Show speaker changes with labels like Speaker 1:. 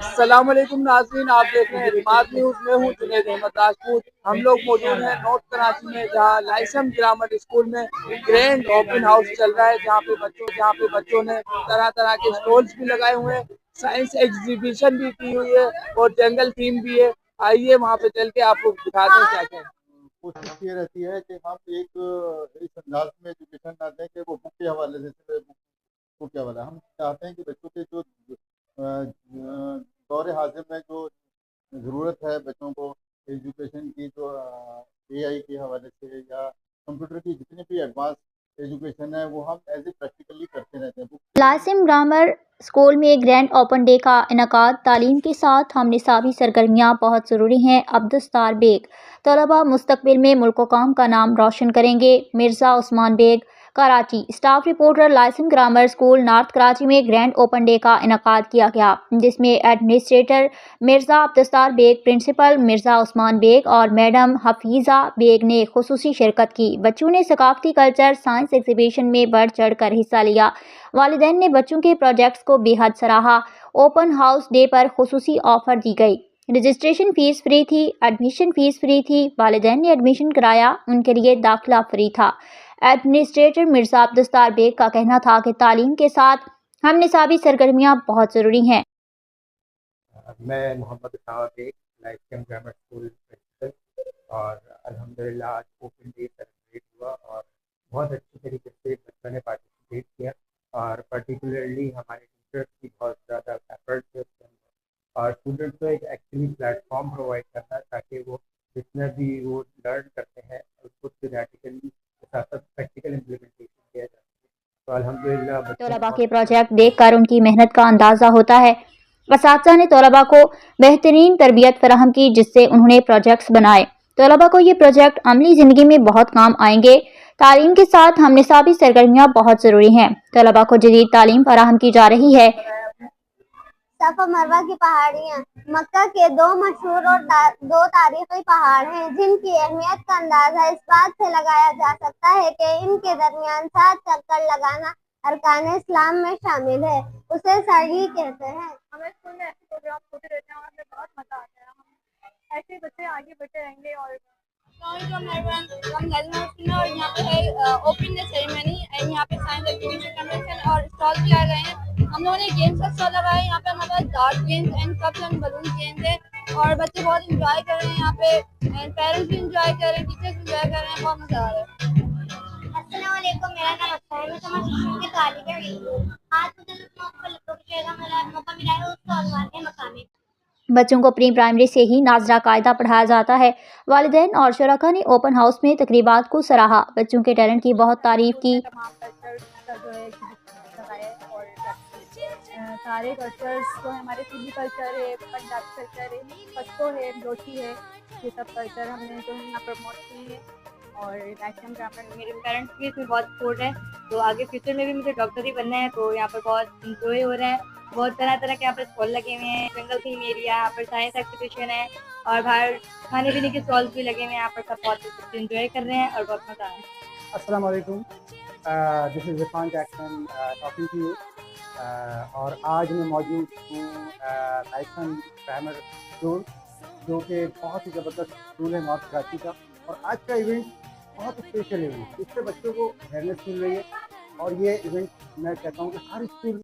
Speaker 1: السلام علیکم ناظرین، آپ دیکھ رہے ہیں ریمات نیوز میں ہوں جنید احمد راجپوت۔ ہم لوگ موجود ہیں نارتھ کراچی میں، جہاں لائسم گرامر اسکول میں گرینڈ اوپن ہاؤس چل رہا ہے، جہاں پہ بچوں نے طرح طرح کے اسٹالز بھی لگائے ہوئے ہیں، سائنس ایگزیبیشن بھی کی ہوئی ہے اور جنگل تھیم بھی ہے۔ آئیے وہاں پہ چل کے آپ کو دکھاتے ہیں کیا کیا ہے۔
Speaker 2: کوشش یہ رہتی ہے کہ ہم ایک اس انداز میں ایجوکیشن نہ دیں کہ وہ بک کے حوالے سے بک کے حوالے ہم چاہتے ہیں کہ بچوں کے جو دور حاضر میں جو ضرورت ہے بچوں کو ایجوکیشن کی، تو اے آئی کے حوالے سے یا کمپیوٹر کی جتنی بھی ایڈوانس ایجوکیشن ہے وہ ہم ایز اے پریکٹیکلی کرتے رہتے ہیں۔
Speaker 3: لائسم گرامر اسکول میں گرینڈ اوپن ڈے کا انعقاد۔ تعلیم کے ساتھ ہم نصابی سرگرمیاں بہت ضروری ہیں۔ عبدالستار بیگ: طلباء مستقبل میں ملک و قوم کا نام روشن کریں گے۔ Mirza Usman Baig, Karachi. Staff reporter: Lyceum grammar school north Karachi میں گرینڈ اوپن ڈے کا انعقاد کیا گیا، جس میں ایڈمنسٹریٹر مرزا عبدالستار بیگ، پرنسپل مرزا عثمان بیگ اور میڈم حفیظہ بیگ نے خصوصی شرکت کی۔ بچوں نے ثقافتی کلچر سائنس ایگزیبیشن میں بڑھ چڑھ کر حصہ لیا۔ والدین نے بچوں کے پروجیکٹس کو بے حد سراہا۔ اوپن ہاؤس ڈے پر خصوصی آفر دی گئی۔ رجسٹریشن فیس فری تھی، ایڈمیشن فیس فری تھی۔ والدین نے ایڈمیشن کرایا، ان کے لیے داخلہ فری تھا۔ ایڈمنسٹریٹر مرزا عبدالستار بیگ کا کہنا تھا کہ تعلیم کے ساتھ ہم نصابی سرگرمیاں بہت ضروری ہیں۔
Speaker 4: میں محمد صاحب بیگ، لائسم گرامر اسکول پرنسپل، اور الحمدللہ آج اوپن ڈے سیلیبریٹ ہوا اور بہت اچھی طریقے سے بچوں نے پارٹیسپیٹ کیا، اور پرٹیکولرلی ہمارے ٹیچرس کی بہت زیادہ ایفرٹس ہے اس کے اندر، اور اسٹوڈنٹس کو ایک ایکچولی پلیٹ فارم پرووائڈ کرنا تاکہ وہ جتنا بھی وہ لرن کرتے ہیں اس کو تھیوریٹیکلی کے ساتھ ساتھ پریکٹیکل امپلیمنٹیشن کیا جا سکے۔ تو الحمدللہ بچوں
Speaker 3: طلباء کے پروجیکٹ دیکھ کر ان کی محنت کا اندازہ ہوتا ہے۔ اساتذہ نے طلباء کو بہترین تربیت فراہم کی، جس سے انہوں نے پروجیکٹس بنائے۔ طلباء کو یہ پروجیکٹ عملی زندگی میں بہت کام آئیں گے۔ تعلیم کے ساتھ ہم نصابی سرگرمیاں بہت ضروری ہیں۔ طلباء کو جدید تعلیم فراہم کی جا رہی ہے۔
Speaker 5: صفا مروا کی پہاڑیاں مکہ کے دو مشہور اور دو تاریخی پہاڑ ہیں، جن کی اہمیت کا اندازہ اس بات سے لگایا جا سکتا ہے کہ ان کے درمیان 7 چکر لگانا ارکان اسلام میں شامل ہے۔ اسے سعی کہتے ہیں۔
Speaker 6: ہمیں اسکول میں ایسے پروگرام ہوتے رہتے ہیں اور ہمیں بہت مزہ آتا ہے۔ ہم ایسے بچے آگے بڑھتے رہیں گے۔ اور
Speaker 7: ہم نظمہ اسکول اور یہاں پہ ہے اوپن ڈے سیریمنی، یہاں پہ سائنس ایگزیبیشن کمپٹیشن اور اسٹال بھی لگائے گئے ہیں۔ ہم لوگوں نے گیمس کا اسٹال لگایا ہے، یہاں پہ ہمارے پاس dart games and cups and balloon games ہے، اور بچے بہت انجوائے کر رہے ہیں یہاں پہ، پیرنٹس بھی انجوائے کر رہے ہیں، ٹیچرس بھی انجوائے کر رہے ہیں، بہت مزہ آ رہا ہے۔
Speaker 5: السلام علیکم، میرا نام اختر ہے، میں سماج شکشن کی طالب علم ہوں۔ آج مجھے جس موقع ملا ہے اس کا عنوان ہے مقامی۔
Speaker 3: بچوں کو پری پرائمری سے ہی ناظرہ قاعدہ پڑھایا جاتا ہے۔ والدین اور شرکاء نے اوپن ہاؤس میں تقریبات کو سراہا، بچوں کے ٹیلنٹ کی بہت تعریف
Speaker 6: اسکول
Speaker 3: کی۔
Speaker 6: میں تمام کلچرس کا جو ہے ایگزیبیشن لگایا ہے، اور سارے کلچرس جو ہمارے سندھی کلچر ہے، پنجابی کلچر ہے، پشتو ہے، جوشی ہے، یہ سب کلچر ہم نے جو ہے یہاں پروموٹ کیے ہیں۔ اور لائسم گرامر میرے پیرنٹس بھی اس میں بہت سپورٹ ہے، تو آگے فیوچر میں بھی مجھے ڈاکٹر ہی بننا ہے، تو یہاں پر بہت انجوائے ہو رہا ہے۔ بہت طرح طرح کے یہاں پر اسٹال لگے ہوئے ہیں، جنگل تھیم ایریا، یہاں پر سائنس ایگزیبیشن ہے، اور باہر کھانے پینے کے اسٹالس بھی لگے ہوئے ہیں، یہاں پر سب بہت انجوائے کر رہے ہیں اور بہت مزہ آ رہا ہے۔
Speaker 8: السلام علیکم، this is Irfan Jackson talking to you, اور آج میں موجود ہوں لائسم گرامر اسکول، جو کہ بہت ہی زبردست اسکول ہے نارتھ کراچی کا، اور آج کا ایونٹ بہت اسپیشل ایونٹ، اس سے بچوں کو اویئرنیس مل رہی ہے، اور یہ ایونٹ میں کہتا ہوں کہ ہر اسکول